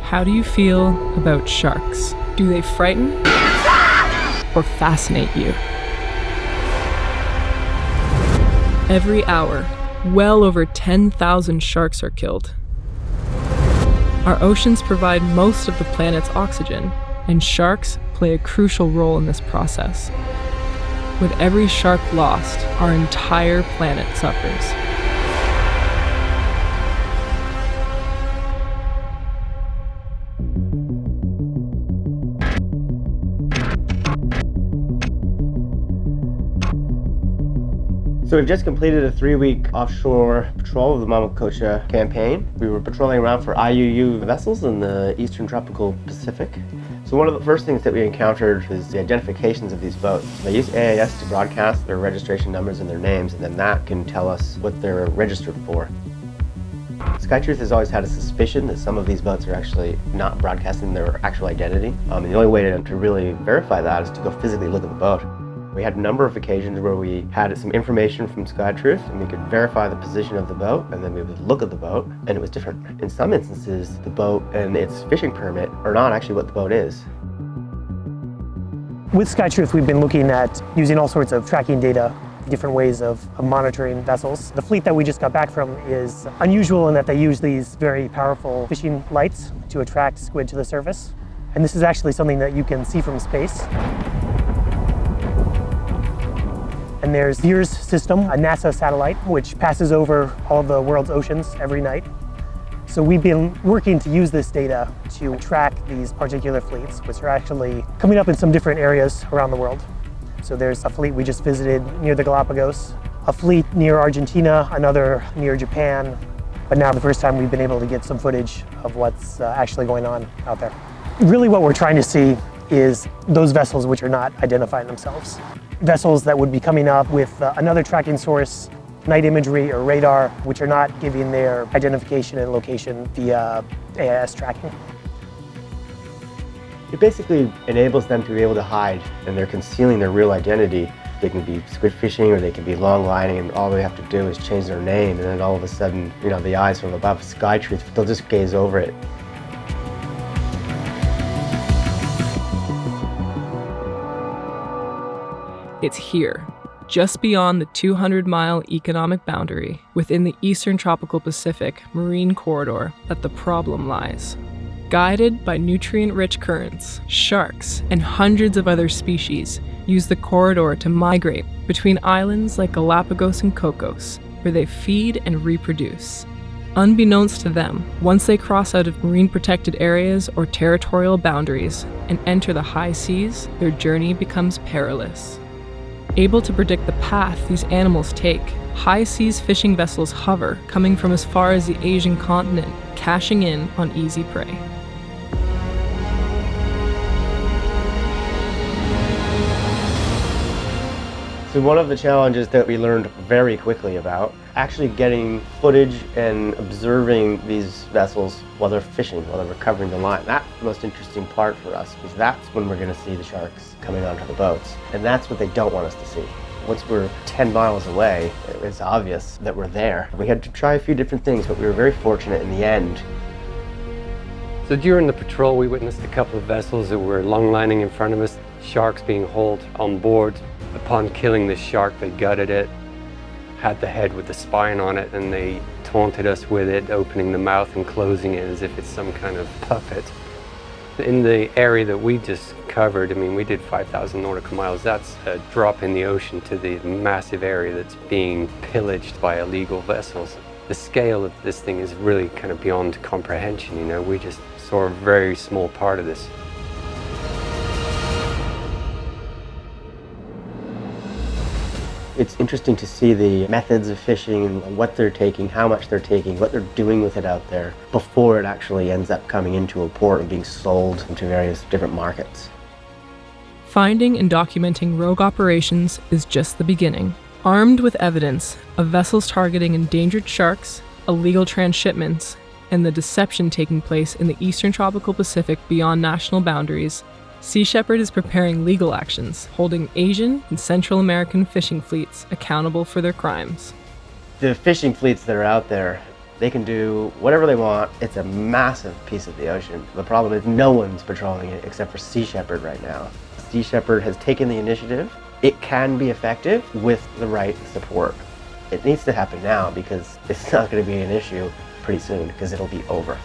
How do you feel about sharks? Do they frighten or fascinate you? Every hour, well over 10,000 sharks are killed. Our oceans provide most of the planet's oxygen, and sharks play a crucial role in this process. With every shark lost, our entire planet suffers. So we've just completed a 3-week offshore patrol of the Mamacocha campaign. We were patrolling around for IUU vessels in the Eastern Tropical Pacific. So one of the first things that we encountered is the identifications of these boats. They use AIS to broadcast their registration numbers and their names, and then that can tell us what they're registered for. SkyTruth has always had a suspicion that some of these boats are actually not broadcasting their actual identity. And the only way to really verify that is to go physically look at the boat. We had a number of occasions where we had some information from SkyTruth and we could verify the position of the boat, and then we would look at the boat and it was different. In some instances, the boat and its fishing permit are not actually what the boat is. With SkyTruth, we've been looking at using all sorts of tracking data, different ways of monitoring vessels. The fleet that we just got back from is unusual in that they use these very powerful fishing lights to attract squid to the surface. And this is actually something that you can see from space. And there's DETER's system, a NASA satellite, which passes over all of the world's oceans every night. So we've been working to use this data to track these particular fleets, which are actually coming up in some different areas around the world. So there's a fleet we just visited near the Galapagos, a fleet near Argentina, another near Japan. But now the first time we've been able to get some footage of what's actually going on out there. Really what we're trying to see is those vessels which are not identifying themselves. Vessels that would be coming up with another tracking source, night imagery or radar, which are not giving their identification and location via AIS tracking. It basically enables them to be able to hide, and they're concealing their real identity. They can be squid fishing or they can be long lining, and all they have to do is change their name, and then all of a sudden, the eyes from above SkyTruth, they'll just gaze over it. It's here, just beyond the 200-mile economic boundary within the Eastern Tropical Pacific marine corridor that the problem lies. Guided by nutrient-rich currents, sharks and hundreds of other species use the corridor to migrate between islands like Galapagos and Cocos, where they feed and reproduce. Unbeknownst to them, once they cross out of marine protected areas or territorial boundaries and enter the high seas, their journey becomes perilous. Able to predict the path these animals take, high seas fishing vessels hover, coming from as far as the Asian continent, cashing in on easy prey. So one of the challenges that we learned very quickly about, actually getting footage and observing these vessels while they're fishing, while they're recovering the line. That's the most interesting part for us, because that's when we're going to see the sharks coming onto the boats. And that's what they don't want us to see. Once we're 10 miles away, it's obvious that we're there. We had to try a few different things, but we were very fortunate in the end. So during the patrol, we witnessed a couple of vessels that were long lining in front of us, sharks being hauled on board. Upon killing this shark, they gutted it, had the head with the spine on it, and they taunted us with it, opening the mouth and closing it as if it's some kind of puppet. In the area that we just covered, we did 5,000 nautical miles. That's a drop in the ocean to the massive area that's being pillaged by illegal vessels. The scale of this thing is really kind of beyond comprehension, We just saw a very small part of this. It's interesting to see the methods of fishing and what they're taking, how much they're taking, what they're doing with it out there before it actually ends up coming into a port and being sold into various different markets. Finding and documenting rogue operations is just the beginning. Armed with evidence of vessels targeting endangered sharks, illegal transshipments, and the deception taking place in the Eastern Tropical Pacific beyond national boundaries, Sea Shepherd is preparing legal actions, holding Asian and Central American fishing fleets accountable for their crimes. The fishing fleets that are out there They can do whatever they want. It's a massive piece of the ocean. The problem is no one's patrolling it except for Sea Shepherd right now. Sea Shepherd has taken the initiative. It can be effective with the right support. It needs to happen now because it's not going to be an issue pretty soon because it'll be over.